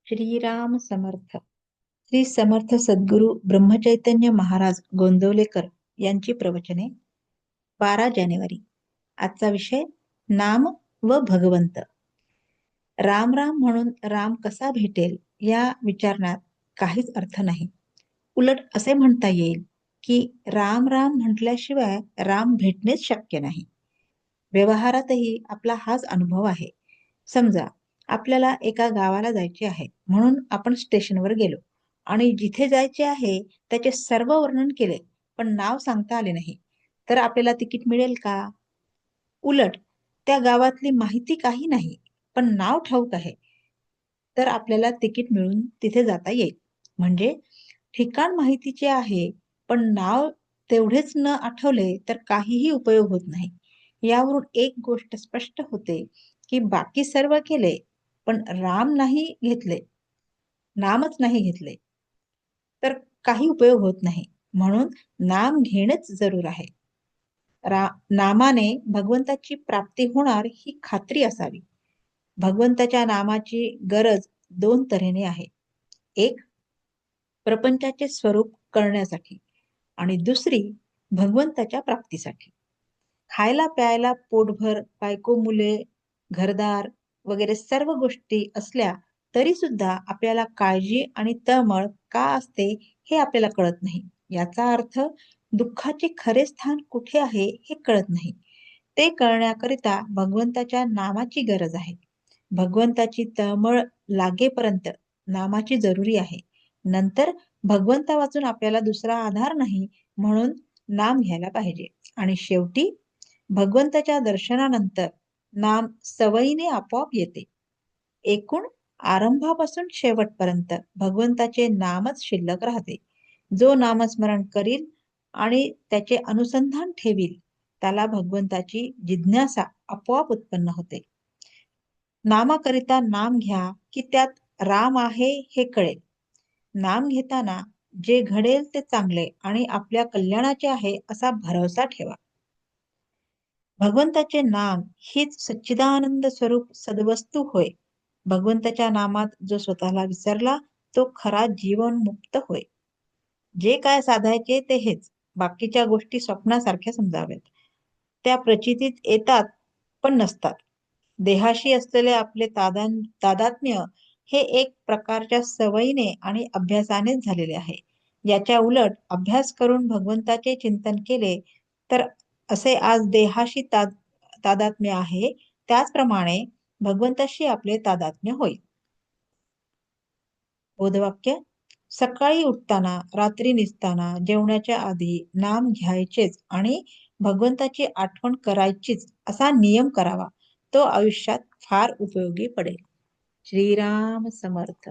श्रीराम समर्थ. श्री समर्थ सद्गुरू ब्रह्मचैतन्य महाराज गोंदवलेकर यांची प्रवचने. 12 जानेवारी. आजचा विषय नाम व भगवंत. राम राम म्हणून राम कसा भेटेल या विचारण्यात काहीच अर्थ नाही. उलट असे म्हणता येईल की राम राम म्हटल्याशिवाय राम भेटणेच शक्य नाही. व्यवहारातही आपला हाच अनुभव आहे. समजा आपल्याला एका गावाला जायचे आहे म्हणून आपण स्टेशनवर गेलो आणि जिथे जायचे आहे त्याचे सर्व वर्णन केले, पण नाव सांगता आले नाही, तर आपल्याला तिकीट मिळेल का? उलट त्या गावातली माहिती काही नाही, पण नाव ठाऊक आहे, तर आपल्याला तिकीट मिळून तिथे जाता येईल. म्हणजे ठिकाण माहितीचे आहे, पण नाव तेवढेच न आठवले तर काहीही उपयोग होत नाही. यावरून एक गोष्ट स्पष्ट होते की बाकी सर्व केले, पण राम नाही घेतले, नामच नाही घेतले, तर काही उपयोग होत नाही. म्हणून नाम घेणेच जरूर आहे. नामाने भगवंताची प्राप्ती होणार ही खात्री असावी. भगवंताच्या नामाची गरज दोन तऱ्हेने आहे. एक, प्रपंचाचे स्वरूप कळण्यासाठी आणि दुसरी, भगवंताच्या प्राप्तीसाठी. खायला प्यायला पोटभर, बायको मुले, घरदार वगैरे सर्व गोष्टी असल्या तरी सुद्धा आपल्याला काळजी आणि तळमळ का असते हे आपल्याला कळत नाही. याचा अर्थ दुःखाचे खरे स्थान कुठे आहे हे कळत नाही. ते कळण्याकरिता भगवंताच्या नामाची गरज आहे. भगवंताची तळमळ लागेपर्यंत नामाची जरुरी आहे. नंतर भगवंता वाचून आपल्याला दुसरा आधार नाही, म्हणून नाम घ्यायला पाहिजे. आणि शेवटी भगवंताच्या दर्शनानंतर नाम सवयीने आपोआप येते. एकूण आरंभापासून शेवटपर्यंत भगवंताचे नामच शिल्लक राहते. जो नामस्मरण करील आणि त्याचे अनुसंधान ठेवील त्याला भगवंताची जिज्ञासा आपोआप उत्पन्न होते. नामाकरिता नाम घ्या की त्यात राम आहे हे कळेल. नाम घेताना जे घडेल ते चांगले आणि आपल्या कल्याणाचे आहे असा भरवसा ठेवा. भगवंताचे नाम हीच सच्चिदानंद स्वरूप सद्वस्तू होय. भगवंताच्या नामात जो स्वतःला विसरला तो खरा जीवन मुक्त होय. जे काय साधायचे ते हेच, बाकीच्या गोष्टी स्वप्नासारख्या समजाव्यात. त्या प्रचितीत येतात पण नसतात. देहाशी असलेले आपले तादात्म्य हे एक प्रकारच्या सवयीने आणि अभ्यासानेच झालेले आहे. याच्या उलट अभ्यास करून भगवंताचे चिंतन केले तर असे आज देहाशी तादात्म्य आहे त्याचप्रमाणे भगवंताशी आपले तादात्म्य होईल. बोधवाक्य. सकाळी उठताना, रात्री निजताना, जेवणाच्या आधी नाम घ्यायचेच आणि भगवंताची आठवण करायचीच असा नियम करावा. तो आयुष्यात फार उपयोगी पडेल. श्रीराम समर्थ.